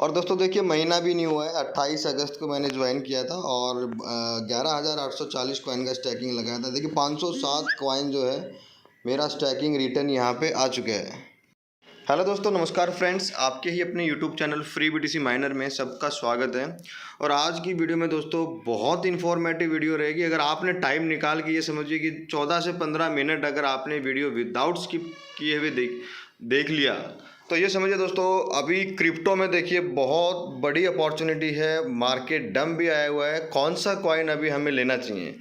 और दोस्तों देखिए, महीना भी नहीं हुआ है, 28 अगस्त को मैंने ज्वाइन किया था और 11,840 कॉइन का स्टैकिंग लगाया था। देखिए 507 कॉइन जो है मेरा स्टैकिंग रिटर्न यहाँ पे आ चुके हैं। हेलो दोस्तों, नमस्कार फ्रेंड्स, आपके ही अपने YouTube channel free BTC minor में सबका स्वागत है। और आज की वीडियो में दोस्तों बहुत इन्फॉर्मेटिव वीडियो रहेगी। अगर आपने टाइम निकाल के, ये समझिए कि 14 से 15 मिनट अगर आपने वीडियो विदाउट स्किप किए हुए देख लिया तो ये समझिए दोस्तों, अभी क्रिप्टो में देखिए बहुत बड़ी अपॉर्चुनिटी है। मार्केट डंप भी आया हुआ है, कौन सा कॉइन अभी हमें लेना चाहिए।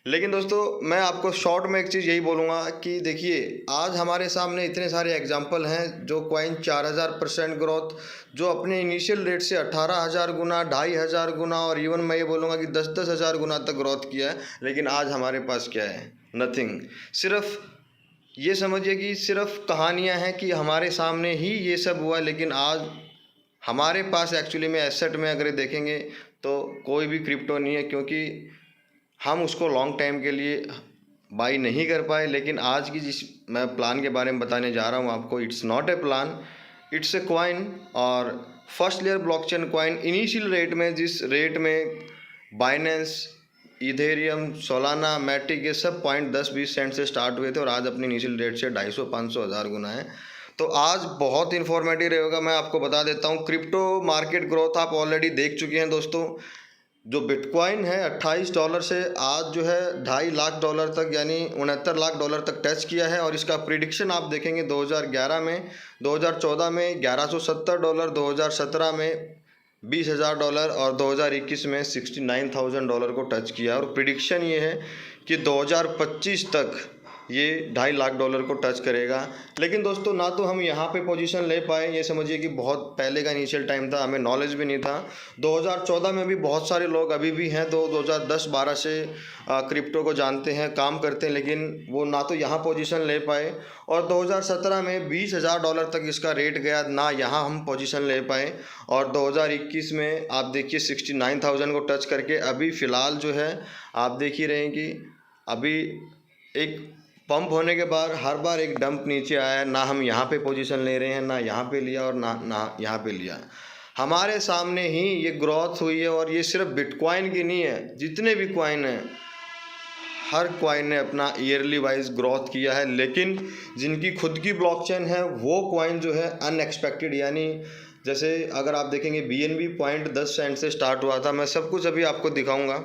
लेकिन दोस्तों मैं आपको शॉर्ट में एक चीज़ यही बोलूँगा कि देखिए, आज हमारे सामने इतने सारे एग्जांपल हैं जो कॉइन 4000% ग्रोथ, जो अपने इनिशियल रेट से 18,000 गुना, 2,500 गुना और इवन मैं ये बोलूँगा कि 10-10 हज़ार गुना तक ग्रोथ किया है। लेकिन आज हमारे पास क्या है? नथिंग। सिर्फ ये समझिए कि सिर्फ कहानियाँ हैं कि हमारे सामने ही ये सब हुआ, लेकिन आज हमारे पास एक्चुअली में एसेट में अगर देखेंगे तो कोई भी क्रिप्टो नहीं है, क्योंकि हम उसको लॉन्ग टाइम के लिए बाई नहीं कर पाए। लेकिन आज की जिस मैं प्लान के बारे में बताने जा रहा हूँ आपको, it's not a plan, it's a coin. और first layer blockchain coin initial rate में, जिस रेट में बाइनेंस, इथेरियम, सोलाना, मैटिक, ये सब 0.10-20 सेंट से स्टार्ट हुए थे और आज अपनी इनिशियल रेट से 250, 500, 1000 गुना है। तो आज बहुत इन्फॉर्मेटिव रहेगा। मैं आपको बता देता हूँ, क्रिप्टो मार्केट ग्रोथ आप ऑलरेडी देख चुके हैं दोस्तों। जो बिटकॉइन है $28 से आज जो है $2.5 लाख तक, यानी $69 लाख तक टच किया है। और इसका प्रिडिक्शन आप देखेंगे 2011 में, 2014 में $1170, 2017 में $20,000 और 2021 में $69,000 को टच किया। और प्रिडिक्शन ये है कि 2025 तक ये $2.5 लाख को टच करेगा। लेकिन दोस्तों ना तो हम यहाँ पे पोजीशन ले पाए, ये समझिए कि बहुत पहले का इनिशियल टाइम था, हमें नॉलेज भी नहीं था। 2014 में भी बहुत सारे लोग अभी भी हैं, 2010-12 से क्रिप्टो को जानते हैं, काम करते हैं, लेकिन वो ना तो यहाँ पोजीशन ले पाए। और 2017 में $20,000 तक इसका रेट गया, ना यहाँ हम पोजीशन ले पाए। और 2021 में आप देखिए 69,000 को टच करके अभी फ़िलहाल जो है आप देख ही रहे हैं कि अभी एक पंप होने के बाद हर बार एक डंप नीचे आया। ना हम यहाँ पे पोजीशन ले रहे हैं, ना यहाँ पे लिया और ना यहाँ पे लिया। हमारे सामने ही ये ग्रोथ हुई है। और ये सिर्फ बिटकॉइन की नहीं है, जितने भी कॉइन हैं हर कॉइन ने अपना ईयरली वाइज ग्रोथ किया है। लेकिन जिनकी खुद की ब्लॉकचेन है वो कॉइन जो है अनएक्सपेक्टेड, यानी जैसे अगर आप देखेंगे BNB 0.10 सेंट से स्टार्ट हुआ था। मैं सब कुछ अभी आपको दिखाऊंगा।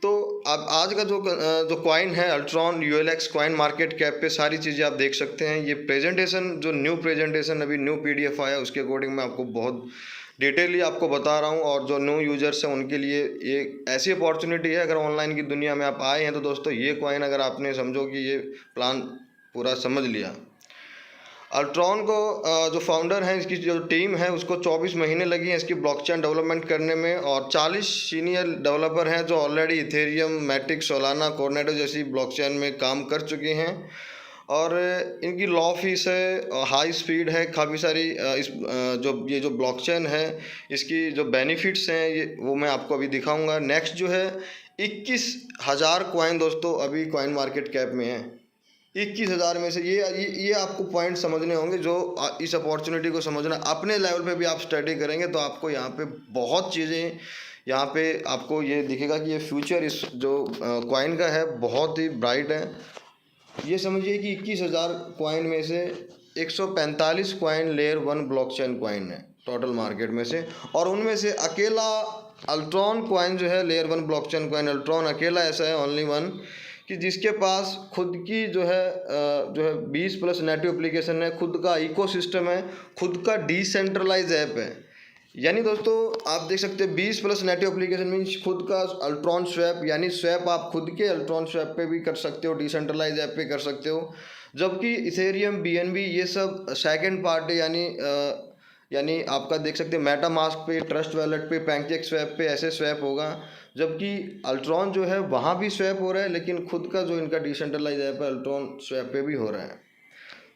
तो अब आज का जो कॉइन है Ultron ULX coin, market cap पे सारी चीज़ें आप देख सकते हैं। ये प्रेजेंटेशन, जो न्यू प्रेजेंटेशन अभी न्यू PDF आया, उसके अकॉर्डिंग मैं आपको बहुत डिटेली आपको बता रहा हूँ। और जो न्यू यूजर्स हैं उनके लिए ये ऐसी अपॉर्चुनिटी है, अगर ऑनलाइन की दुनिया में आप आए हैं तो दोस्तों ये कॉइन अगर आपने समझो कि ये प्लान पूरा समझ लिया। अल्ट्रॉन को जो फाउंडर हैं, इसकी जो टीम है, उसको 24 महीने लगी हैं इसकी ब्लॉकचेन डेवलपमेंट करने में। और 40 सीनियर डेवलपर हैं जो ऑलरेडी इथेरियम, मैटिक, सोलाना, कोर्नेडो जैसी ब्लॉकचेन में काम कर चुके हैं। और इनकी लॉ फीस है, हाई स्पीड है, काफ़ी सारी ये जो ब्लॉकचेन है इसकी जो बेनिफिट्स हैं ये वो मैं आपको अभी दिखाऊंगा। नेक्स्ट जो है 21,000 कॉइन दोस्तों अभी कॉइन मार्केट कैप में है। 21,000 में से ये आपको पॉइंट समझने होंगे। जो इस अपॉर्चुनिटी को समझना, अपने लेवल पे भी आप स्टडी करेंगे तो आपको यहाँ पे बहुत चीज़ें, यहाँ पे आपको ये दिखेगा कि ये फ्यूचर इस जो कॉइन का है बहुत ही ब्राइट है। ये समझिए कि 21,000 कॉइन में से 145 कॉइन लेयर 1 ब्लॉकचेन कॉइन है टोटल मार्केट में से। और उनमें से अकेला अल्ट्रॉन कॉइन जो है लेयर 1 ब्लॉकचेन कॉइन, अल्ट्रॉन अकेला ऐसा है, ओनली वन, कि जिसके पास खुद की जो है 20+ नेटिव एप्लीकेशन है, खुद का इकोसिस्टम है, खुद का डिसेंट्रलाइज ऐप है। यानी दोस्तों आप देख सकते हैं 20+ नेटिव एप्लीकेशन मीन्स खुद का अल्ट्रॉन स्वैप, यानी स्वैप आप खुद के अल्ट्रॉन स्वैप पे भी कर सकते हो, डिसेंट्रलाइज ऐप पे कर सकते हो। जबकि इथेरियम, BNB ये सब सेकंड पार्टी, यानी आपका देख सकते हैं मेटा मास्क पे, ट्रस्ट वैलेट पे, पैनकेक स्वैप पे ऐसे स्वैप होगा। जबकि अल्ट्रॉन जो है वहाँ भी स्वैप हो रहा है, लेकिन खुद का जो इनका डिसेंट्रलाइज ऐप है अल्ट्रॉन स्वैप पे भी हो रहा है।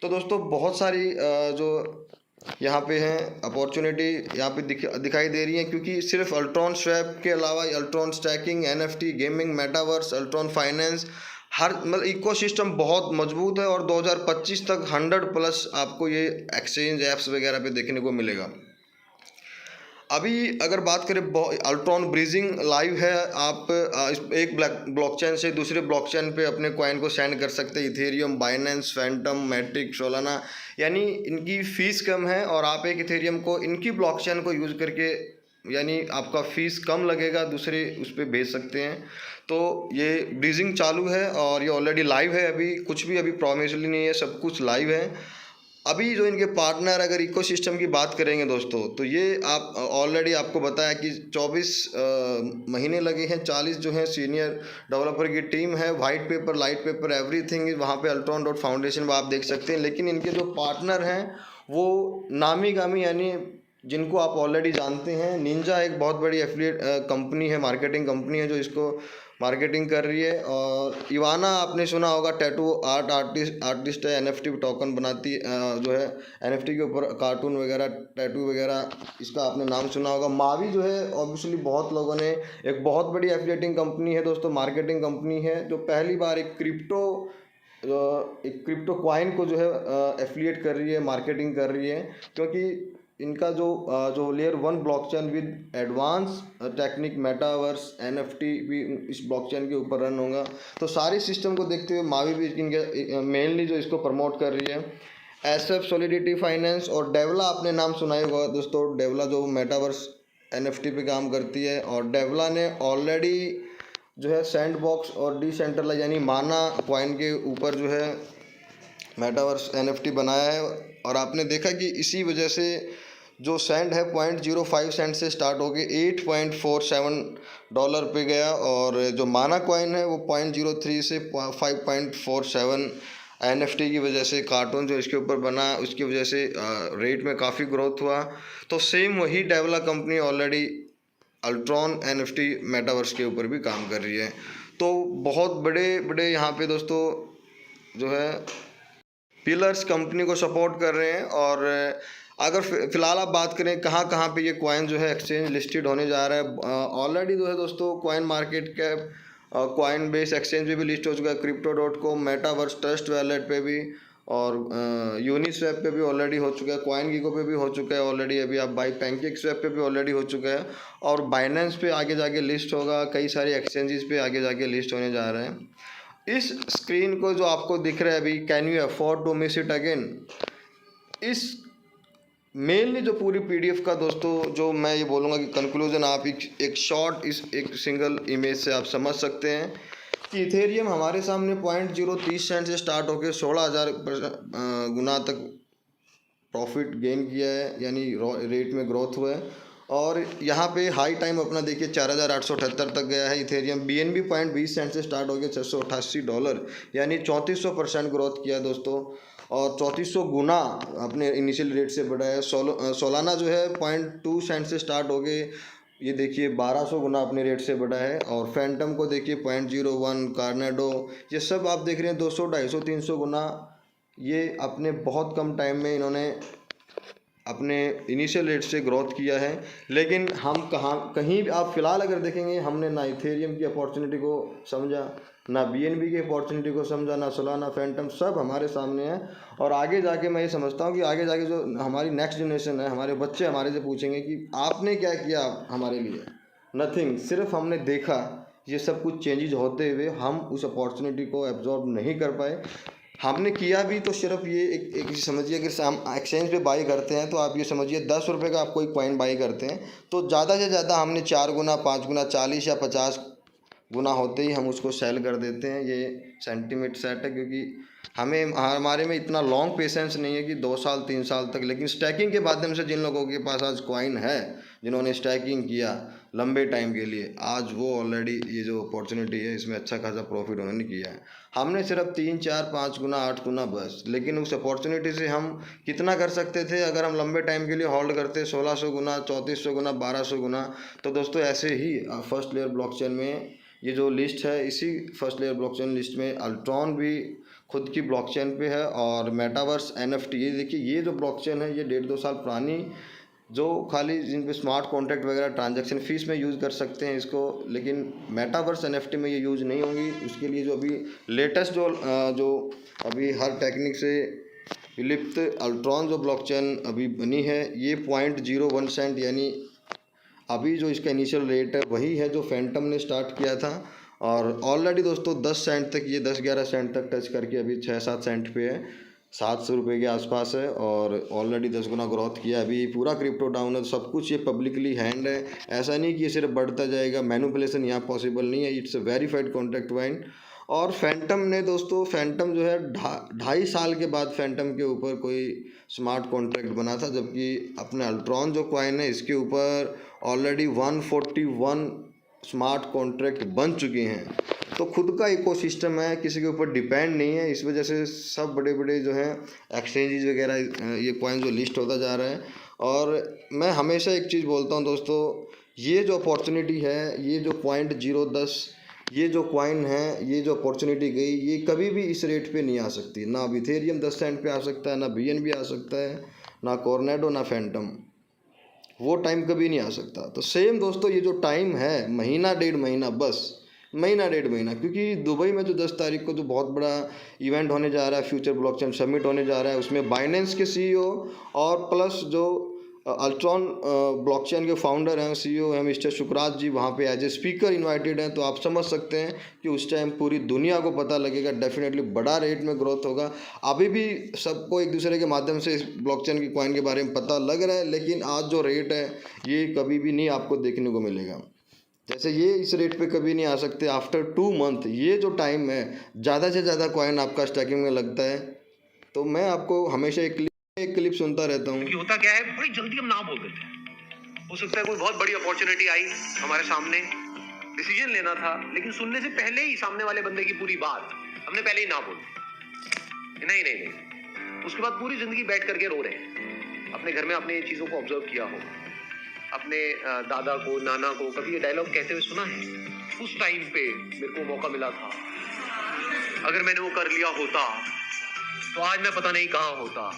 तो दोस्तों बहुत सारी जो यहाँ पे हैं अपॉर्चुनिटी यहाँ पे दिखाई दे रही है, क्योंकि सिर्फ अल्ट्रॉन स्वैप के अलावा Ultron staking, NFT, gaming, metaverse, Ultron finance, हर मतलब इकोसिस्टम बहुत मजबूत है। और 2025 तक 100+ आपको ये एक्सचेंज ऐप्स वगैरह पे देखने को मिलेगा। अभी अगर बात करें अल्ट्रॉन ब्रीजिंग लाइव है, आप एक ब्लॉकचेन से दूसरे ब्लॉकचेन पे अपने कॉइन को सेंड कर सकते हैं। Ethereum, Binance, Fantom, Matic, Solana, यानी इनकी फ़ीस कम है और आप एक इथेरियम को इनकी ब्लॉकचेन को यूज़ करके, यानी आपका फ़ीस कम लगेगा, दूसरे उस पर भेज सकते हैं। तो ये ब्रीजिंग चालू है और ये ऑलरेडी लाइव है। अभी कुछ भी अभी प्रॉमिसली नहीं है, सब कुछ लाइव है। अभी जो इनके पार्टनर, अगर इकोसिस्टम की बात करेंगे दोस्तों, तो ये आप ऑलरेडी आपको बताया कि 24 महीने लगे हैं। 40 जो है सीनियर डेवलपर की टीम है। White paper, light paper, everything वहाँ पे altron.foundation में आप देख सकते हैं। लेकिन इनके जो पार्टनर हैं वो नामी गामी, यानी जिनको आप ऑलरेडी जानते हैं। निंजा एक बहुत बड़ी एफिलिएट कंपनी है, मार्केटिंग कंपनी है, जो इसको मार्केटिंग कर रही है। और इवाना आपने सुना होगा, टैटू आर्टिस्ट है, एनएफटी टोकन बनाती जो है, एनएफटी के ऊपर कार्टून वगैरह, टैटू वगैरह, इसका आपने नाम सुना होगा। मावी जो है ऑब्वियसली बहुत लोगों ने, एक बहुत बड़ी एफिलिएटिंग कंपनी है दोस्तों, मार्केटिंग कंपनी है, जो पहली बार एक क्रिप्टो क्वाइन को जो है एफिलिएट कर रही है, मार्केटिंग कर रही है। क्योंकि इनका जो layer 1 blockchain with advance technique, metaverse, NFT भी इस ब्लॉकचेन के ऊपर रन होगा। तो सारे सिस्टम को देखते हुए मावी भी इनके मेनली जो इसको प्रमोट कर रही है। एसएफ, सॉलिडिटी फाइनेंस और डेवला, आपने नाम सुना ही होगा दोस्तों। डेवला जो मेटावर्स एनएफटी पे काम करती है, और डेवला ने ऑलरेडी जो है सैंडबॉक्स और डिसेंट्रलाइज यानी माना कॉइन के ऊपर जो है मेटावर्स एनएफटी बनाया है। और आपने देखा कि इसी वजह से जो सेंड है 0.05 सेंट से स्टार्ट होकर $8.47 पे गया, और जो माना कॉइन है वो 0.03 से 5.47 एनएफटी की वजह से, कार्टून जो इसके ऊपर बना उसकी वजह से रेट में काफ़ी ग्रोथ हुआ। तो सेम वही डेवला company already Ultron NFT metaverse के ऊपर भी काम कर रही है। तो बहुत बड़े बड़े यहाँ पे दोस्तों जो है पिलर्स कंपनी को सपोर्ट कर रहे हैं। और अगर फ़िलहाल आप बात करें कहाँ कहाँ पे ये कॉइन जो है एक्सचेंज लिस्टेड होने जा रहा है, ऑलरेडी जो है दोस्तों coin market cap, coin base exchange पे भी लिस्ट हो चुका है, crypto.com, मेटावर्स, ट्रस्ट वैलेट पे भी, और यूनिस्वैप पे भी ऑलरेडी हो चुका है, कॉइनगीको पे भी हो चुका है ऑलरेडी, अभी आप बाई पैनकेकस्वैप पे भी ऑलरेडी हो चुका है, और बाइनेंस पे आगे जाके लिस्ट होगा, कई सारे एक्सचेंजेस पे आगे जाके लिस्ट होने जा रहे हैं। इस स्क्रीन को जो आपको दिख रहा है अभी, can you afford to miss it again, इस मेनली जो पूरी पीडीएफ का दोस्तों जो मैं ये बोलूँगा कि कंक्लूजन आप एक शॉर्ट, इस एक सिंगल इमेज से आप समझ सकते हैं कि इथेरियम हमारे सामने 0.030 सेंट से स्टार्ट होकर 16,000 गुना तक प्रॉफिट गेन किया है, यानी रेट में ग्रोथ हुआ है। और यहाँ पे हाई टाइम अपना देखिए $4,878 तक गया है इथेरियम। बीएनबी 0.20 सेंट से स्टार्ट हो गया $688, यानी 3400% ग्रोथ किया दोस्तों, और 3400 गुना अपने इनिशियल रेट से बढ़ा है। सोलाना जो है 0.2 सेंट से स्टार्ट हो गए, ये देखिए 1200 गुना अपने रेट से बढ़ा है। और फैंटम को देखिए 0.01, कार्नेडो, ये सब आप देख रहे हैं 200, 250, 300 गुना, ये अपने बहुत कम टाइम में इन्होंने अपने इनिशियल रेट से ग्रोथ किया है। लेकिन हम कहीं आप फ़िलहाल अगर देखेंगे, हमने ना इथेरियम की अपॉर्चुनिटी को समझा, ना बीएनबी की अपॉर्चुनिटी को समझा, ना सोलाना, फैंटम, सब हमारे सामने है। और आगे जाके मैं ये समझता हूँ कि आगे जाके जो हमारी नेक्स्ट जनरेशन है, हमारे बच्चे हमारे से पूछेंगे कि आपने क्या किया हमारे लिए, नथिंग, सिर्फ हमने देखा ये सब कुछ चेंजेस होते हुए, हम उस अपॉर्चुनिटी को एब्जॉर्ब नहीं कर पाए। हमने किया भी तो सिर्फ ये एक समझिए, अगर हम एक्सचेंज पे बाई करते हैं तो आप ये समझिए 10 रुपये का आप कोई कॉइन बाई करते हैं तो ज़्यादा से ज़्यादा हमने 4 गुना, 5 गुना, 40 या 50 गुना होते ही हम उसको सेल कर देते हैं। ये सेंटीमेंट सेट है, क्योंकि हमारे में इतना लॉन्ग पेशेंस नहीं है कि 2 साल 3 साल तक। लेकिन स्टैकिंग के माध्यम से जिन लोगों के पास आज कॉइन है, जिन्होंने स्टैकिंग किया लंबे टाइम के लिए, आज वो ऑलरेडी ये जो अपॉर्चुनिटी है इसमें अच्छा खासा प्रॉफिट उन्होंने किया है। हमने सिर्फ 3, 4, 5 गुना, 8 गुना बस। लेकिन उस अपॉर्चुनिटी से हम कितना कर सकते थे अगर हम लंबे टाइम के लिए होल्ड करते, 1600 गुना, 3400 गुना, 1200 गुना। तो दोस्तों ऐसे ही फर्स्ट लेयर ब्लॉकचेन में ये जो लिस्ट है, इसी फर्स्ट लेयर ब्लॉकचेन लिस्ट में अल्ट्रॉन भी खुद की ब्लॉकचेन पे है, और मेटावर्स, एनएफटी, ये देखिए ये जो ब्लॉकचेन है ये 1.5-2 साल पुरानी, जो खाली जिन पे स्मार्ट कॉन्ट्रैक्ट वगैरह ट्रांजैक्शन फीस में यूज़ कर सकते हैं इसको, लेकिन मेटावर्स एनएफटी में ये यूज़ नहीं होंगी। उसके लिए जो अभी लेटेस्ट जो अभी हर टेक्निक से विलिप्त अल्ट्रॉन जो ब्लॉकचेन अभी बनी है, ये 0.01 सेंट यानी अभी जो इसका इनिशियल रेट है वही है जो फैंटम ने स्टार्ट किया था। और ऑलरेडी दोस्तों 10 सेंट तक, ये 10-11 सेंट तक टच करके अभी 6-7 सेंट पे है, 700 रुपये के आसपास है और ऑलरेडी 10 गुना ग्रोथ किया। अभी पूरा क्रिप्टो डाउन है, सब कुछ ये पब्लिकली हैंड है, ऐसा नहीं कि ये सिर्फ बढ़ता जाएगा, मैनिपुलेशन यहाँ पॉसिबल नहीं है, it's a verified contract wine. और फैंटम ने दोस्तों, फैंटम जो है 2.5 साल के बाद फैंटम के ऊपर कोई स्मार्ट कॉन्ट्रैक्ट बना था, जबकि अपने अल्ट्रॉन जो कॉइन है इसके ऊपर ऑलरेडी 141 स्मार्ट कॉन्ट्रैक्ट बन चुके हैं। तो खुद का इकोसिस्टम है, किसी के ऊपर डिपेंड नहीं है, इस वजह से सब बड़े बड़े जो हैं एक्सचेंजेस वगैरह ये कॉइन जो लिस्ट होता जा रहा है। और मैं हमेशा एक चीज़ बोलता हूँ दोस्तों, ये जो अपॉर्चुनिटी है, ये जो 0.010 ये जो कॉइन है, ये जो अपॉर्चुनिटी गई, ये कभी भी इस रेट पे नहीं आ सकती। ना अब इथेरियम 10 सेंट पे आ सकता है, ना BNB आ सकता है, ना कॉर्नेडो, ना फैंटम, वो टाइम कभी नहीं आ सकता। तो सेम दोस्तों ये जो टाइम है, महीना 1.5 महीना, बस महीना 1.5 महीना, क्योंकि दुबई में जो 10 तारीख को जो बहुत बड़ा इवेंट होने जा रहा है, फ्यूचर ब्लॉकचेन समिट होने जा रहा है, उसमें बाइनेंस के CEO और प्लस जो अल्ट्रॉन ब्लॉकचेन के फाउंडर हैं, CEO हैं मिस्टर शुक्रात जी, वहाँ पे एज ए स्पीकर इनवाइटेड हैं। तो आप समझ सकते हैं कि उस टाइम पूरी दुनिया को पता लगेगा, डेफिनेटली बड़ा रेट में ग्रोथ होगा। अभी भी सबको एक दूसरे के माध्यम से इस ब्लॉकचेन की कॉइन के बारे में पता लग रहा है, लेकिन आज जो रेट है ये कभी भी नहीं आपको देखने को मिलेगा। जैसे ये इस रेट पे कभी नहीं आ सकते आफ्टर 2 मंथ। ये जो टाइम है, ज़्यादा से ज़्यादा कॉइन आपका स्टैकिंग में लगता है। तो मैं आपको हमेशा एक क्लिप सुनता रहता हूँ कि होता क्या है, बड़ी जल्दी हम ना बोल देते हैं। हो सकता है कोई बहुत बड़ी अपॉर्चुनिटी आई हमारे सामने, डिसीजन लेना था, लेकिन सुनने से पहले ही सामने वाले बंदे की पूरी बात हमने पहले ही ना बोल दी। नहीं नहीं नहीं, उसके बाद पूरी जिंदगी बैठ करके रो रहे हैं। अपने घर में आपने ये चीज़ों को ऑब्जर्व किया हो, अपने दादा को, नाना को कभी ये डायलॉग कहते हुए सुना है, उस टाइम पे मेरे को मौका मिला था, अगर मैंने वो कर लिया होता तो आज मैं पता नहीं कहाँ होता।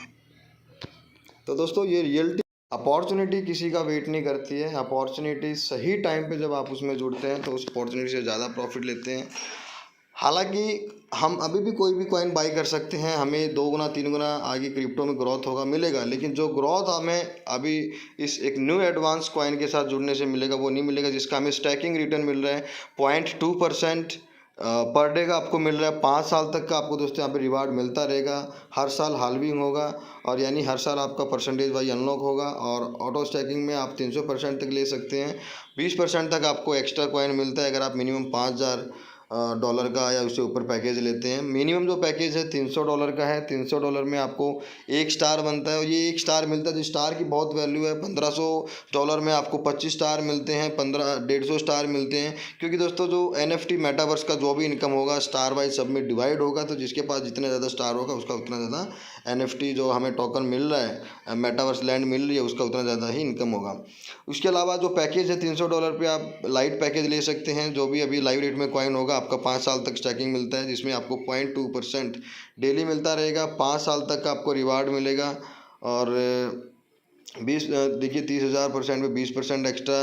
तो दोस्तों ये रियलिटी, अपॉर्चुनिटी किसी का वेट नहीं करती है। अपॉर्चुनिटी सही टाइम पे जब आप उसमें जुड़ते हैं तो उस अपॉर्चुनिटी से ज़्यादा प्रॉफिट लेते हैं। हालांकि हम अभी भी कोई भी कॉइन बाई कर सकते हैं, हमें 2 गुना 3 गुना आगे क्रिप्टो में ग्रोथ होगा, मिलेगा, लेकिन जो ग्रोथ हमें अभी इस एक न्यू एडवांस कॉइन के साथ जुड़ने से मिलेगा वो नहीं मिलेगा, जिसका हमें स्टैकिंग रिटर्न मिल रहा है 0.2% पर डे का आपको मिल रहा है। 5 साल तक का आपको दोस्तों यहाँ पे रिवार्ड मिलता रहेगा, हर साल हाल्विंग होगा, और यानी हर साल आपका परसेंटेज वाइज अनलॉक होगा। और ऑटो स्टैकिंग में आप 300% तक ले सकते हैं, 20% तक आपको एक्स्ट्रा कॉइन मिलता है अगर आप मिनिमम $5,000 का या उससे ऊपर पैकेज लेते हैं। मिनिमम जो पैकेज है $300 का है, $300 में आपको 1 स्टार बनता है, और ये 1 स्टार मिलता है तो स्टार की बहुत वैल्यू है। $1500 में आपको 25 स्टार मिलते हैं, 150 स्टार मिलते हैं, क्योंकि दोस्तों जो NFT मेटावर्स का जो भी इनकम होगा स्टार वाइज सब में डिवाइड होगा, तो जिसके पास जितने ज़्यादा स्टार होगा उसका उतना ज़्यादा NFT जो हमें टोकन मिल रहा है, मेटावर्स लैंड मिल रही है, उसका उतना ज़्यादा ही इनकम होगा। उसके अलावा जो पैकेज है $300 पे आप लाइट पैकेज ले सकते हैं, जो भी अभी लाइव रेट में कॉइन होगा, आपका 5 साल तक स्टैकिंग मिलता है, जिसमें आपको 0.2% डेली मिलता रहेगा, 5 साल तक का आपको रिवार्ड मिलेगा। और 20 देखिए 30,000% पे 20% एक्स्ट्रा,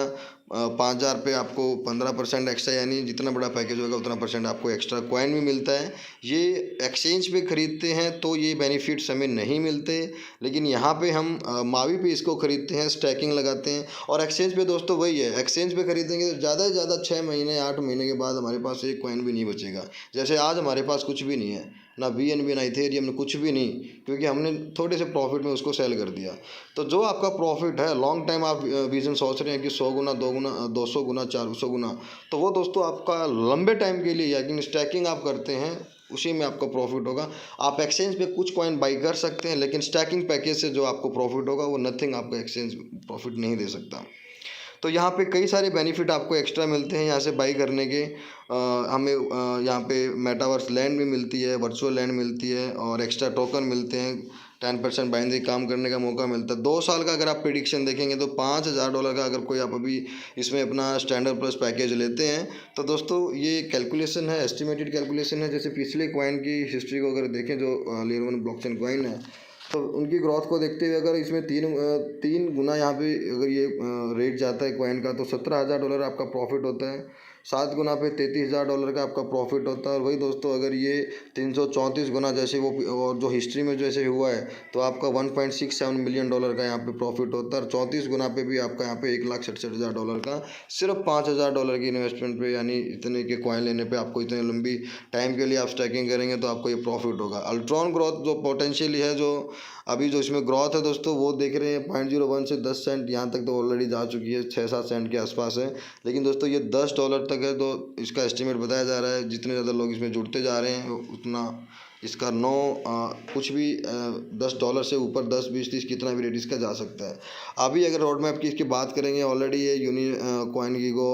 5,000 पे आपको 15% एक्स्ट्रा, यानी जितना बड़ा पैकेज होगा उतना परसेंट आपको एक्स्ट्रा कॉइन भी मिलता है। ये एक्सचेंज पे ख़रीदते हैं तो ये बेनिफिट्स हमें नहीं मिलते, लेकिन यहाँ पे हम मावी पे इसको ख़रीदते हैं, स्टैकिंग लगाते हैं। और एक्सचेंज पे दोस्तों वही है, एक्सचेंज पे ख़रीदेंगे तो ज़्यादा से ज़्यादा 6 महीने 8 महीने के बाद हमारे पास एक कॉइन भी नहीं बचेगा। जैसे आज हमारे पास कुछ भी नहीं है, ना BNB ना इथेरियम ना कुछ भी नहीं, क्योंकि हमने थोड़े से प्रॉफिट में उसको सेल कर दिया। तो जो आपका प्रॉफिट है, लॉन्ग टाइम आप विजन सोच रहे हैं कि 100 गुना 2 गुना 200 गुना 400 गुना, तो वो दोस्तों आपका लंबे टाइम के लिए, यानी स्टैकिंग आप करते हैं उसी में आपका प्रॉफिट होगा। आप एक्सचेंज पे कुछ कॉइन बाई कर सकते हैं, लेकिन स्टैकिंग पैकेज से जो आपको प्रॉफिट होगा वो नथिंग आपको एक्सचेंज प्रॉफिट नहीं दे सकता। तो यहाँ पे कई सारे बेनिफिट आपको एक्स्ट्रा मिलते हैं यहाँ से बाई करने के। हमें यहाँ पे मेटावर्स लैंड भी मिलती है, वर्चुअल लैंड मिलती है, और एक्स्ट्रा टोकन मिलते हैं, 10% बाइनरी काम करने का मौका मिलता है। 2 साल का अगर आप प्रेडिक्शन देखेंगे तो $5,000 का अगर कोई आप अभी इसमें अपना स्टैंडर्ड प्लस पैकेज लेते हैं, तो दोस्तों ये कैलकुलेशन है, एस्टिमेटेड कैलकुलेशन है। जैसे पिछले कॉइन की हिस्ट्री को अगर देखें, जो लेयर 1 ब्लॉकचेन कॉइन है, तो उनकी ग्रोथ को देखते हुए अगर इसमें 3 गुना यहाँ पे अगर ये रेट जाता है कॉइन का, तो $17,000 आपका प्रॉफिट होता है। 7 गुना पे $33,000 का आपका प्रॉफिट होता है। और वही दोस्तों अगर ये 334 गुना जैसे वो और जो हिस्ट्री में जैसे हुआ है तो आपका $1.67 मिलियन का यहाँ पे प्रॉफिट होता है। और 34 गुना पे भी आपका यहाँ पे $1,67,000 का सिर्फ $5,000 की इन्वेस्टमेंट पे, यानी इतने के कॉइन लेने पे आपको इतने लंबी टाइम के लिए आप स्टैकिंग करेंगे तो आपको ये प्रॉफिट होगा। अल्ट्रॉन ग्रोथ जो पोटेंशियली है, जो अभी जो इसमें ग्रोथ है दोस्तों वो देख रहे हैं 0.01 से 10 सेंट, यहाँ तक तो ऑलरेडी जा चुकी है, 6-7 सेंट के आसपास है। लेकिन दोस्तों ये $10 तक है, तो इसका एस्टिमेट बताया जा रहा है जितने ज़्यादा लोग इसमें जुड़ते जा रहे हैं उतना इसका कुछ भी $10 से ऊपर 10, 20, 30 कितना भी रेट इसका जा सकता है। अभी अगर रोड मैप की इसकी बात करेंगे, ऑलरेडी ये CoinGecko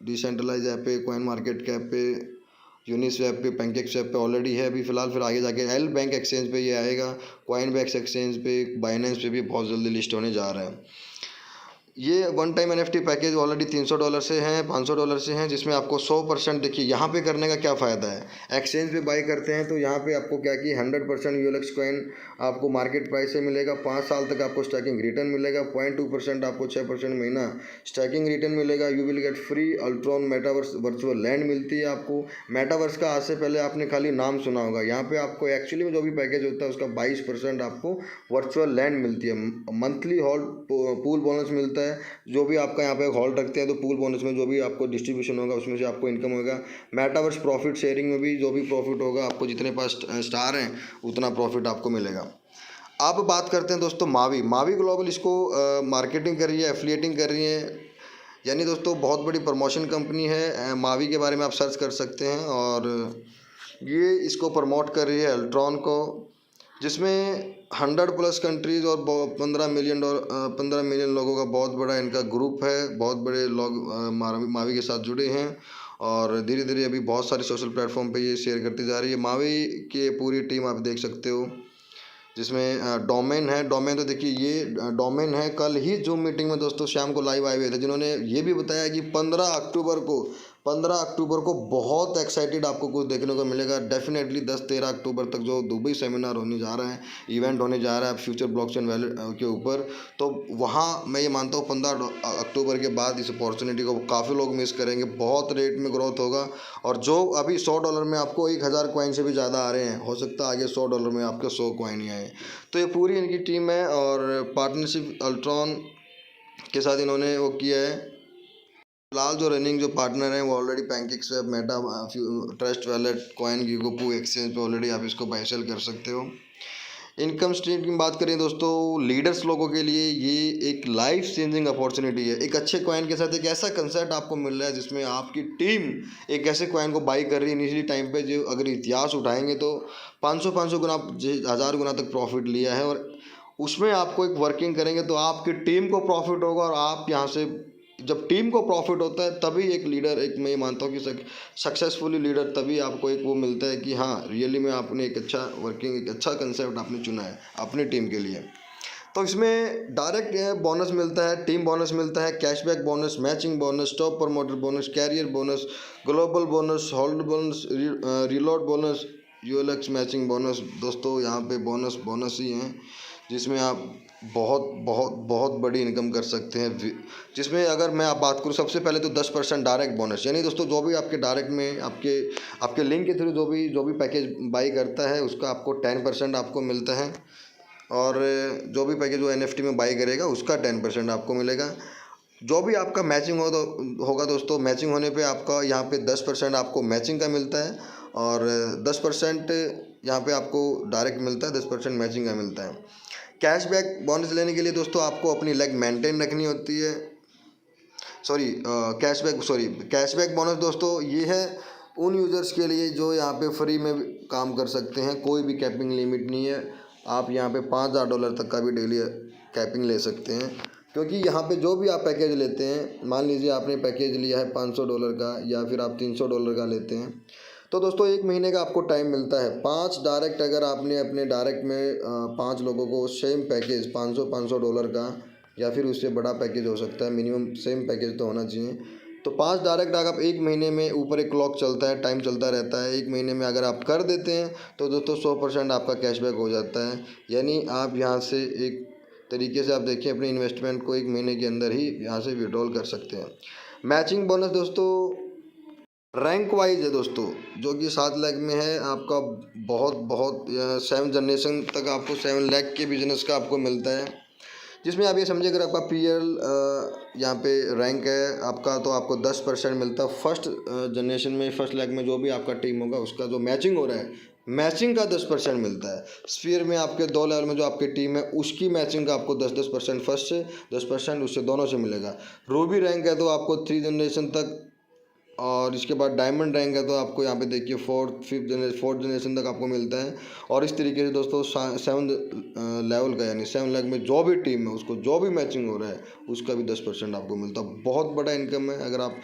डिसेंट्रलाइज ऐप पे, कॉइन मार्केट कैप पे, यूनिस्वैप पे, पैनकेकस्वैप पे ऑलरेडी है अभी फ़िलहाल। फिर आगे जाके एल बैंक एक्सचेंज पे ये आएगा, कॉइनबेक्स एक्सचेंज पे, बाइनेंस पे भी बहुत जल्दी लिस्ट होने जा रहा है। ये one time NFT package already $300 से हैं, $500 से हैं, जिसमें आपको 100% देखिए यहाँ पे करने का क्या फ़ायदा है। एक्सचेंज पे बाई करते हैं तो यहाँ पे आपको क्या कि 100% ULX कॉइन आपको मार्केट प्राइस से मिलेगा। 5 साल तक आपको स्टैकिंग रिटर्न मिलेगा। 0.2% आपको 6% महीना स्टैकिंग रिटर्न मिलेगा। You will get free Ultron metaverse virtual land मिलती है आपको। मेटावर्स का आज से पहले आपने खाली नाम सुना होगा, यहाँ पे आपको एक्चुअली में जो भी पैकेज होता है उसका 22% आपको वर्चुअल लैंड मिलती है। मंथली हॉल्ड पूल बोनस मिलता है, जो भी आपका यहाँ पे हॉल्ड रखते हैं तो पूल बोनस में जो भी आपको डिस्ट्रीब्यूशन होगा उसमें से आपको इनकम होगा। मेटावर्स प्रॉफिट शेयरिंग में भी जो भी प्रॉफिट होगा आपको, जितने पास स्टार हैं उतना प्रॉफिट आपको मिलेगा। अब बात करते हैं दोस्तों मावी ग्लोबल इसको मार्केटिंग कर रही है, एफिलिएटिंग कर रही है, यानी दोस्तों बहुत बड़ी प्रमोशन कंपनी है। मावी के बारे में आप सर्च कर सकते हैं और ये इसको प्रमोट कर रही है अल्ट्रॉन को, जिसमें 100+ कंट्रीज़ और 15 मिलियन लोगों का बहुत बड़ा इनका ग्रुप है। बहुत बड़े लोग मावी के साथ जुड़े हैं और धीरे धीरे अभी बहुत सारे सोशल प्लेटफॉर्म पे ये शेयर करती जा रही है। मावी की पूरी टीम आप देख सकते हो, जिसमें डोमेन है। डोमेन तो देखिए ये डोमेन है, कल ही जूम मीटिंग में दोस्तों शाम को लाइव आए हुए थे, जिन्होंने ये भी बताया कि 15 अक्टूबर को बहुत एक्साइटेड आपको कुछ देखने को मिलेगा। डेफिनेटली 10-13 अक्टूबर तक जो दुबई सेमिनार होने जा रहा है, इवेंट होने जा रहा है फ्यूचर ब्लॉकचेन वैलेट के ऊपर, तो वहाँ मैं ये मानता हूँ 15 अक्टूबर के बाद इस अपॉर्चुनिटी को काफ़ी लोग मिस करेंगे। बहुत रेट में ग्रोथ होगा और जो अभी $100 में आपको 1000 कॉइन से भी ज़्यादा आ रहे हैं, हो सकता है आगे $100 में आपके 100 कॉइन ही आए। तो ये पूरी इनकी टीम है और पार्टनरशिप अल्ट्रॉन के साथ इन्होंने वो किया है। फिलहाल जो रनिंग जो पार्टनर हैं वो already PancakeSwap, Meta, trust wallet, CoinGecko exchange पे ऑलरेडी आप इसको बाय सेल कर सकते हो। इनकम स्ट्रीम की बात करें दोस्तों, लीडर्स लोगों के लिए ये एक लाइफ चेंजिंग अपॉर्चुनिटी है। एक अच्छे कॉइन के साथ एक ऐसा कंसेप्ट आपको मिल रहा है जिसमें आपकी टीम एक ऐसे कॉइन को बाई कर रही है इनिशियली टाइम पे, जो अगर इतिहास उठाएंगे तो 500 गुना, 1000 गुना तक प्रॉफिट लिया है। और उसमें आपको एक वर्किंग करेंगे तो आपकी टीम को प्रॉफिट होगा और आप यहाँ से, जब टीम को प्रॉफिट होता है तभी एक लीडर, एक मैं ये मानता हूँ कि सक्सेसफुली लीडर तभी आपको एक वो मिलता है कि हाँ रियली में आपने एक अच्छा वर्किंग, एक अच्छा कंसेप्ट आपने चुना है अपनी टीम के लिए। तो इसमें डायरेक्ट बोनस मिलता है, टीम बोनस मिलता है, cashback bonus, matching bonus, top promoter bonus, career bonus, global bonus, hold bonus, reload bonus, ULX matching bonus. दोस्तों यहाँ पे बोनस ही हैं जिसमें आप बहुत बहुत बहुत बड़ी इनकम कर सकते हैं। जिसमें अगर मैं आप बात करूँ, सबसे पहले तो 10% डायरेक्ट बोनस, यानी दोस्तों जो भी आपके डायरेक्ट में आपके लिंक के थ्रू जो भी पैकेज बाई करता है उसका आपको 10% आपको मिलता है। और जो भी पैकेज वो NFT में बाई करेगा उसका 10% आपको मिलेगा। जो भी आपका मैचिंग होगा दोस्तों, मैचिंग होने पे आपका यहाँ पे 10% आपको मैचिंग का मिलता है और 10% यहाँ पे आपको डायरेक्ट मिलता है, 10% मैचिंग का मिलता है। कैशबैक बोनस लेने के लिए दोस्तों आपको अपनी लेग मेंटेन रखनी होती है। कैशबैक बोनस दोस्तों ये है उन यूज़र्स के लिए जो यहाँ पे फ्री में काम कर सकते हैं। कोई भी कैपिंग लिमिट नहीं है, आप यहाँ पे $5000 तक का भी डेली कैपिंग ले सकते हैं। क्योंकि यहाँ पे जो भी आप पैकेज लेते हैं, मान लीजिए आपने पैकेज लिया है $500 का या फिर आप $300 का लेते हैं, तो दोस्तों 1 महीने का आपको टाइम मिलता है। 5 डायरेक्ट, अगर आपने अपने डायरेक्ट में 5 लोगों को सेम पैकेज $500 का या फिर उससे बड़ा पैकेज हो सकता है, मिनिमम सेम पैकेज तो होना चाहिए। तो 5 डायरेक्ट अगर आप 1 महीने में, ऊपर एक क्लॉक चलता है, टाइम चलता रहता है, 1 महीने में अगर आप कर देते हैं तो दोस्तों 100% आपका कैशबैक हो जाता है। यानी आप यहाँ से एक तरीके से आप देखिए अपने इन्वेस्टमेंट को 1 महीने के अंदर ही यहाँ से विड्रॉल कर सकते हैं। मैचिंग बोनस दोस्तों रैंक वाइज है दोस्तों, जो कि 7 लाख में है आपका। बहुत बहुत 7 जनरेशन तक आपको 7 लाख के बिजनेस का आपको मिलता है, जिसमें आप ये समझिए अगर आपका पीएल यहाँ पे रैंक है आपका, तो आपको 10% मिलता है फर्स्ट जनरेशन में। फर्स्ट लाख में जो भी आपका टीम होगा उसका जो मैचिंग हो रहा है, मैचिंग का 10% मिलता है। स्फीयर में आपके 2 लेवल में जो आपकी टीम है उसकी मैचिंग का आपको 10% फर्स्ट से, 10% उससे दोनों से मिलेगा। रूबी रैंक है तो आपको 3 जनरेशन तक, और इसके बाद डायमंड रैंक है तो आपको यहाँ पे देखिए 4th जनरेशन तक आपको मिलता है। और इस तरीके से दोस्तों 7 लेवल का, यानी 7 लाख में जो भी टीम है उसको जो भी मैचिंग हो रहा है उसका भी 10% आपको मिलता है। बहुत बड़ा इनकम है। अगर आप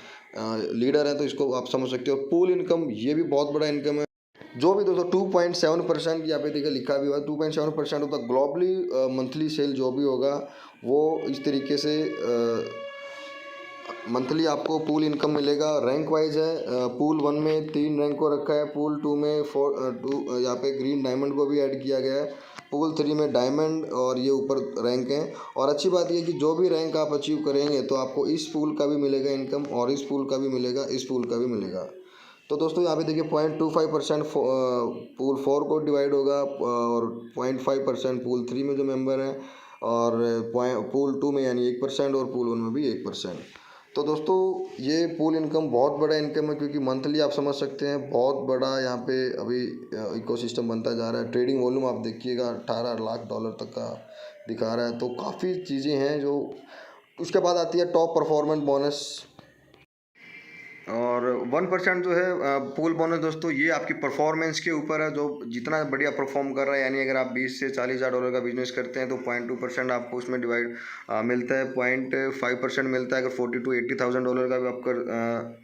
लीडर हैं तो इसको आप समझ सकते हो। पूल इनकम, ये भी बहुत बड़ा इनकम है। जो भी दोस्तों 2.7% यहाँ पे देखिए लिखा भी हुआ है, 2.7% होता है ग्लोबली मंथली सेल जो भी होगा वो इस तरीके से मंथली आपको पूल इनकम मिलेगा। रैंक वाइज है, पूल 1 में 3 रैंक को रखा है, पूल 2 में 2 यहाँ पे ग्रीन डायमंड को भी ऐड किया गया है, पूल 3 में डायमंड और ये ऊपर रैंक है। और अच्छी बात ये कि जो भी रैंक आप अचीव करेंगे तो आपको इस पूल का भी मिलेगा इनकम, और इस पूल का भी मिलेगा, इस पूल का भी मिलेगा। तो दोस्तों यहाँ पे देखिए 0.25% पूल 4 को डिवाइड होगा, और 0.5% पूल 3 में जो मेंबर हैं, और पूल 2 में यानी 1%, और पूल 1 में भी 1%। तो दोस्तों ये पूल इनकम बहुत बड़ा इनकम है, क्योंकि मंथली आप समझ सकते हैं बहुत बड़ा यहाँ पे अभी इकोसिस्टम बनता जा रहा है। ट्रेडिंग वॉल्यूम आप देखिएगा $18 लाख तक का दिखा रहा है। तो काफ़ी चीज़ें हैं जो, उसके बाद आती है टॉप परफॉर्मेंस बोनस, और 1% जो है पूल बोनस दोस्तों, ये आपकी परफॉर्मेंस के ऊपर है। जो जितना बढ़िया परफॉर्म कर रहा है, यानी अगर आप 20 से 40 हज़ार डॉलर का बिजनेस करते हैं तो 0.2% आपको उसमें डिवाइड मिलता है। 0.5% मिलता है अगर 40 to 80,000 डॉलर का भी आप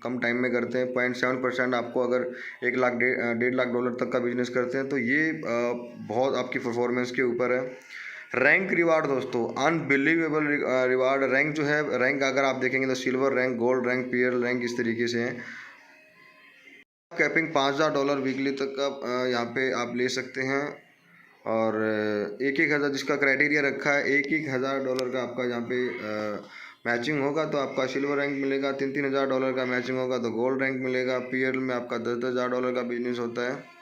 कम टाइम में करते हैं। 0.7% आपको अगर 1 लाख 1.5 लाख डॉलर तक का बिजनेस करते हैं, तो ये बहुत आपकी परफॉर्मेंस के ऊपर है। रैंक रिवार्ड दोस्तों, अनबिलीवेबल रिवार्ड। रैंक जो है, रैंक अगर आप देखेंगे तो silver rank, gold rank, PL rank, इस तरीके से है। कैपिंग $5,000 वीकली तक का यहाँ पे आप ले सकते हैं, और 1-1 हज़ार जिसका क्राइटेरिया रखा है, $1-1 हज़ार का आपका यहाँ पे मैचिंग होगा तो आपका सिल्वर रैंक मिलेगा। 3-3 हज़ार डॉलर का मैचिंग होगा तो गोल्ड रैंक मिलेगा। पीएल में आपका 10-10 हज़ार डॉलर का बिजनेस होता है।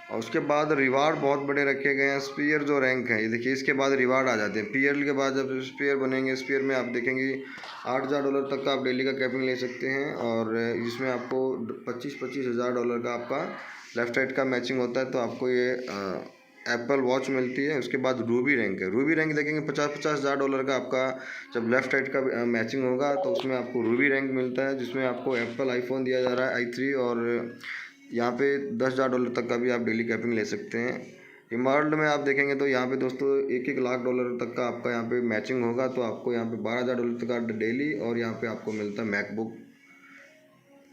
और उसके बाद रिवार्ड बहुत बड़े रखे गए हैं। स्पीयर जो रैंक है, ये देखिए, इसके बाद रिवार्ड आ जाते हैं। पीएल के बाद जब स्पीयर बनेंगे, स्पीयर में आप देखेंगे $8,000 तक का आप डेली का कैपिंग ले सकते हैं, और इसमें आपको 25-25 हज़ार डॉलर का आपका लेफ्ट राइट का मैचिंग होता है। तो आपको ये एप्पल वॉच मिलती है। उसके बाद रूबी रैंक है। रूबी रैंक देखेंगे 50-50 हज़ार डॉलर का आपका जब लेफ्ट राइट का मैचिंग होगा तो उसमें आपको रूबी रैंक मिलता है, जिसमें आपको एप्पल आईफोन दिया जा रहा है i3, और यहाँ पे $10,000 तक का भी आप डेली कैपिंग ले सकते हैं। इमर्ल्ड में आप देखेंगे तो यहाँ पे दोस्तों 1-1 लाख डॉलर तक का आपका यहाँ पे मैचिंग होगा, तो आपको यहाँ पे $12,000 तक का डेली, और यहाँ पे आपको मिलता है मैकबुक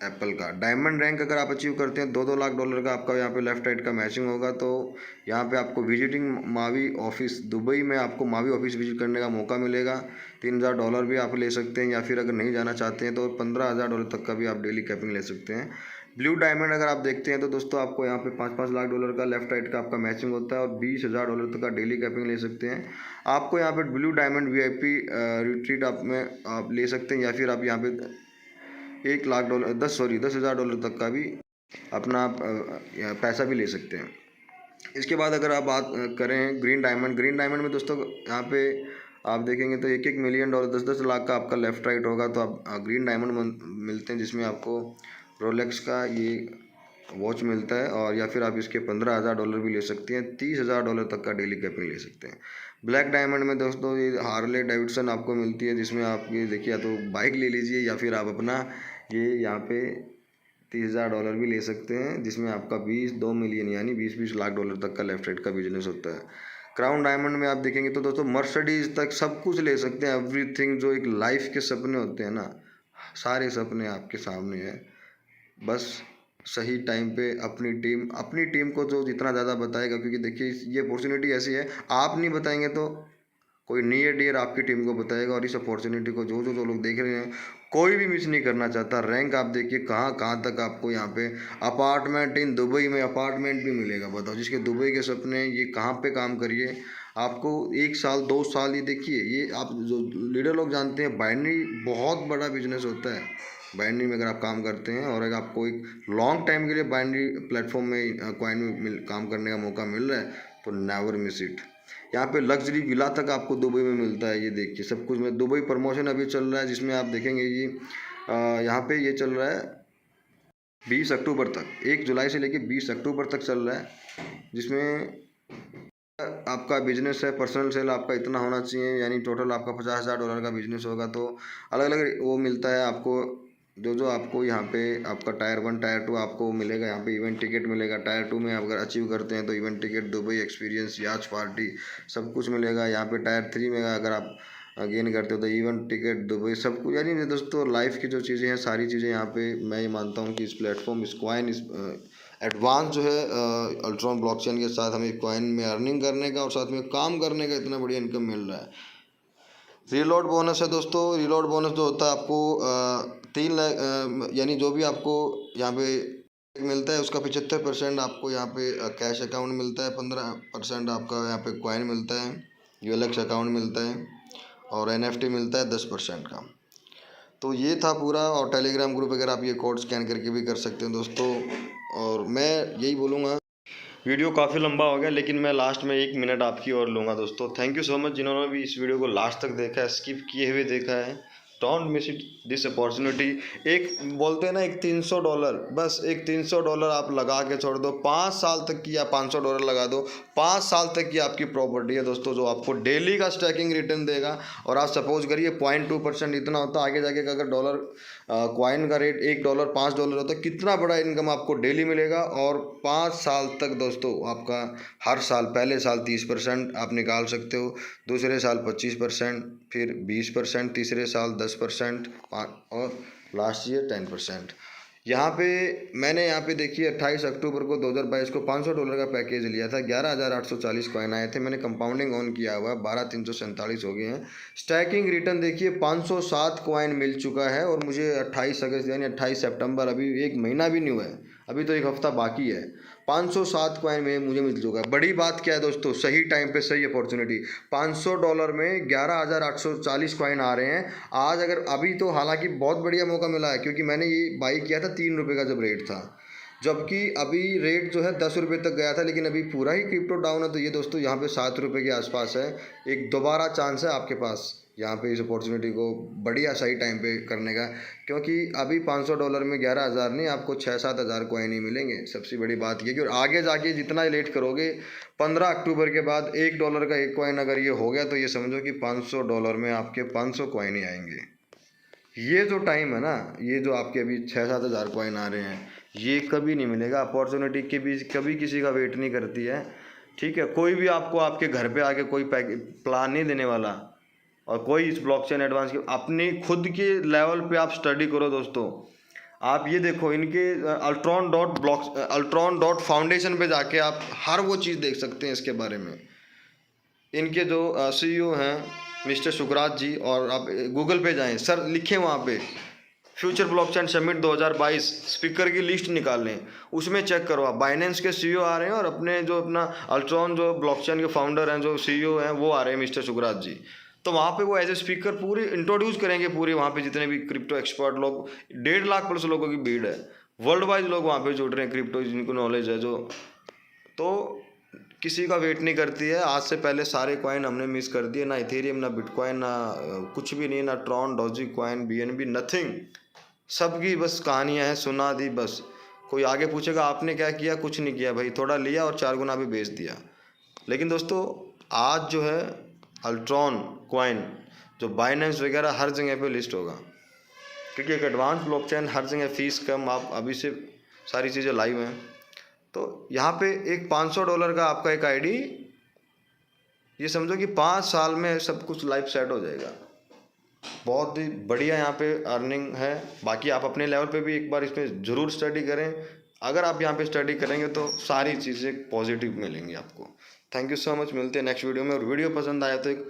एप्पल का। डायमंड रैंक अगर आप अचीव करते हैं, $2-2 लाख का आपका यहाँ पे लेफ्ट राइट का मैचिंग होगा, तो यहाँ पे आपको विजिटिंग मावी ऑफिस, दुबई में आपको मावी ऑफिस विजिट करने का मौका मिलेगा। $3,000 भी आप ले सकते हैं, या फिर अगर नहीं जाना चाहते हैं तो $15,000 तक का भी आप डेली कैपिंग ले सकते हैं। ब्लू डायमंड अगर आप देखते हैं तो दोस्तों आपको यहाँ पे $5-5 लाख का लेफ्ट राइट का आपका मैचिंग होता है, और $20,000 तक का डेली कैपिंग ले सकते हैं। आपको यहाँ पे ब्लू डायमंड VIP रिट्रीट आप ले सकते हैं, या फिर आप यहाँ पे $10,000 तक का भी अपना पैसा भी ले सकते हैं। इसके बाद अगर आप बात करें ग्रीन डायमंड में दोस्तों, यहाँ पे आप देखेंगे तो $1-1 मिलियन, 10-10 लाख का आपका लेफ्ट राइट होगा, तो आप ग्रीन डायमंड मिलते हैं, जिसमें आपको रोलेक्स का ये वॉच मिलता है, और या फिर आप इसके $15,000 भी ले सकते हैं। $30,000 तक का डेली कैपिंग ले सकते हैं। ब्लैक डायमंड में दोस्तों ये हार्ले डेविडसन आपको मिलती है, जिसमें आप ये देखिए, या तो बाइक ले लीजिए या फिर आप अपना ये यहाँ पे $30,000 भी ले सकते हैं, जिसमें आपका 2 मिलियन यानी 20-20 लाख डॉलर तक का लेफ्ट राइट का बिजनेस होता है। क्राउन डायमंड में आप देखेंगे तो दोस्तों मर्सिडीज तक सब कुछ ले सकते हैं, एवरीथिंग। जो एक लाइफ के सपने होते हैं ना, सारे सपने आपके सामने हैं। बस सही टाइम पे अपनी टीम को जो जितना ज़्यादा बताएगा, क्योंकि देखिए ये अपॉर्चुनिटी ऐसी है, आप नहीं बताएंगे तो कोई नियर डियर आपकी टीम को बताएगा, और इस अपॉर्चुनिटी को जो लोग देख रहे हैं कोई भी मिस नहीं करना चाहता। रैंक आप देखिए कहाँ तक आपको यहाँ पे अपार्टमेंट इन दुबई में अपार्टमेंट भी मिलेगा। बताओ, जिसके दुबई के सपने, ये कहाँ पे काम करिए आपको 1 साल 2 साल, ये देखिए, ये आप जो लीडर लोग जानते हैं, बाइनरी बहुत बड़ा बिजनेस होता है। बाइनरी में अगर आप काम करते हैं और अगर आपको एक लॉन्ग टाइम के लिए बाइनरी प्लेटफॉर्म में कॉइन में काम करने का मौका मिल रहा है तो नेवर मिस इट। यहाँ पे लग्जरी विला तक आपको दुबई में मिलता है, ये देखिए सब कुछ में। दुबई प्रमोशन अभी चल रहा है जिसमें आप देखेंगे ये यहाँ पे ये चल रहा है 20 अक्टूबर तक, 1 जुलाई से लेके 20 अक्टूबर तक चल रहा है, जिसमें आपका बिजनेस है, पर्सनल सेल आपका इतना होना चाहिए, यानी टोटल आपका $50,000 का बिजनेस होगा तो अलग अलग वो मिलता है आपको। जो आपको यहाँ पे आपका टायर 1 टायर 2 आपको मिलेगा, यहाँ पे इवेंट टिकट मिलेगा। टायर 2 में अगर अचीव करते हैं तो इवेंट टिकट, दुबई एक्सपीरियंस, याच पार्टी, सब कुछ मिलेगा। यहाँ पे टायर 3 में अगर आप गेन करते हो तो इवेंट टिकट, दुबई, सब कुछ। यानी दोस्तों लाइफ की जो चीज़ें हैं, सारी चीज़ें यहाँ पे मैं ये मानता हूँ कि इस प्लेटफॉर्म, इस कॉइन, इस एडवांस जो है अल्ट्रॉन ब्लॉकचेन के साथ हमें कॉइन में अर्निंग करने का और साथ में काम करने का इतना बढ़िया इनकम मिल रहा है। रीलोड बोनस है दोस्तों। रीलोड बोनस जो होता है आपको 3 लाख, यानी जो भी आपको यहाँ पे मिलता है उसका 75% आपको यहाँ पे कैश अकाउंट मिलता है, 15% आपका यहाँ पे कॉइन मिलता है, ULX अकाउंट मिलता है और NFT मिलता है 10% का। तो ये था पूरा। और टेलीग्राम ग्रुप अगर आप ये कोड स्कैन करके भी कर सकते हैं दोस्तों। और मैं यही बोलूँगा, वीडियो काफ़ी लंबा हो गया लेकिन मैं लास्ट में 1 मिनट आपकी और लूँगा दोस्तों। थैंक यू सो मच जिन्होंने भी इस वीडियो को लास्ट तक देखा है, स्किप किए हुए देखा है। Don't miss it this opportunity. एक बोलते हैं ना, एक $300, बस एक $300 आप लगा के छोड़ दो, 5 साल तक की, या $500 लगा दो, 5 साल तक की आपकी प्रॉपर्टी है दोस्तों, जो आपको डेली का स्टैकिंग रिटर्न देगा। और आप सपोज करिए 0.2% इतना होता है, आगे जाके अगर डॉलर कॉइन का रेट $1 $5 होता है, कितना बड़ा इनकम आपको डेली मिलेगा। और 5 साल तक दोस्तों आपका हर साल, पहले साल 30% आप निकाल सकते हो, दूसरे साल 25%, फिर 20%, तीसरे साल 10% और लास्ट ईयर 10%। यहाँ पे मैंने यहाँ पे देखिए 28 अक्टूबर को 2022 को $500 का पैकेज लिया था, 11,840 कॉइन आए थे। मैंने कंपाउंडिंग ऑन किया हुआ, 12,347 हो गए हैं। स्टैकिंग रिटर्न देखिए 507 कॉइन मिल चुका है और मुझे 28 अगस्त यानी 28 सितंबर, अभी 1 महीना भी नहीं हुआ है, अभी तो 1 हफ्ता बाकी है, 507 कॉइन में मुझे मिल चुका है। बड़ी बात क्या है दोस्तों, सही टाइम पे सही अपॉर्चुनिटी। $500 में 11,840 कॉइन आ रहे हैं आज। अगर अभी तो हालांकि बहुत बढ़िया मौका मिला है, क्योंकि मैंने ये बाई किया था ₹3 का जब रेट था, जबकि अभी रेट जो है ₹10 तक गया था, लेकिन अभी पूरा ही क्रिप्टो डाउन है। तो ये दोस्तों यहाँ पे ₹7 के आसपास है। एक दोबारा चांस है आपके पास यहाँ पे इस अपॉर्चुनिटी को बढ़िया सही टाइम पे करने का, क्योंकि अभी $500 में 11,000 नहीं, आपको 6-7 हज़ार कॉइन ही मिलेंगे। सबसे बड़ी बात ये कि और आगे जाके जितना लेट करोगे, 15 अक्टूबर के बाद $1 का 1 कॉइन अगर ये हो गया तो ये समझो कि $500 में आपके 500 कॉइन ही आएंगे। ये जो टाइम है ना, ये जो आपके अभी 6-7 हज़ार कॉइन आ रहे हैं, ये कभी नहीं मिलेगा। अपॉर्चुनिटी के भी कभी किसी का वेट नहीं करती है, ठीक है। कोई भी आपको आपके घर पे आके कोई प्लान नहीं देने वाला। और कोई इस ब्लॉकचेन एडवांस की अपनी खुद के लेवल पे आप स्टडी करो दोस्तों। आप ये देखो, इनके अल्ट्रॉन.फाउंडेशन पे जाके आप हर वो चीज़ देख सकते हैं इसके बारे में। इनके जो CEO हैं मिस्टर सुकरात जी, और आप गूगल पे जाएं, सर लिखें वहाँ पे फ्यूचर ब्लॉकचेन समिट 2022 स्पीकर की लिस्ट निकाल लें, उसमें चेक करो आप, बाइनेंस के CEO आ रहे हैं और अपने जो अपना अल्ट्रॉन जो ब्लॉकचेन के फाउंडर हैं, जो CEO हैं, वो आ रहे हैं मिस्टर सुकरात जी। तो वहाँ पे वो एज ए स्पीकर पूरी इंट्रोड्यूस करेंगे, पूरी वहाँ पे जितने भी क्रिप्टो एक्सपर्ट लोग, 1.5 लाख प्लस लोगों की भीड़ है, वर्ल्ड वाइड लोग वहाँ पे जुड़ रहे हैं, क्रिप्टो जिनको नॉलेज है जो। तो किसी का वेट नहीं करती है। आज से पहले सारे कॉइन हमने मिस कर दिए, ना इथेरियम, ना बिटकॉइन, ना कुछ भी नहीं, ना Tron, Doge coin, BNB, nothing. सबकी बस कहानियाँ हैं, सुना दी बस। कोई आगे पूछेगा आपने क्या किया, कुछ नहीं किया भाई, थोड़ा लिया और 4 गुना भी बेच दिया। लेकिन दोस्तों आज जो है अल्ट्रॉन कॉइन, जो बाइनेंस वगैरह हर जगह पे लिस्ट होगा, क्योंकि एक एडवांस ब्लॉकचेन, हर जगह फीस कम, आप अभी से सारी चीज़ें लाइव हैं। तो यहाँ पे एक $500 का आपका एक ID, ये समझो कि 5 साल में सब कुछ लाइफ सेट हो जाएगा। बहुत ही बढ़िया यहाँ पे अर्निंग है। बाकी आप अपने लेवल पे भी एक बार इसमें ज़रूर स्टडी करें। अगर आप यहाँ पे स्टडी करेंगे तो सारी चीज़ें पॉजिटिव मिलेंगी आपको। थैंक यू सो मच, मिलते हैं नेक्स्ट वीडियो में। और वीडियो पसंद आया तो एक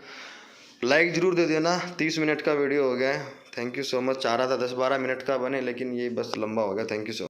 लाइक ज़रूर दे देना। 30 मिनट का वीडियो हो गया है। Thank you so much. चाह रहा था 10-12 मिनट का बने, लेकिन ये बस लंबा हो गया। Thank you so much.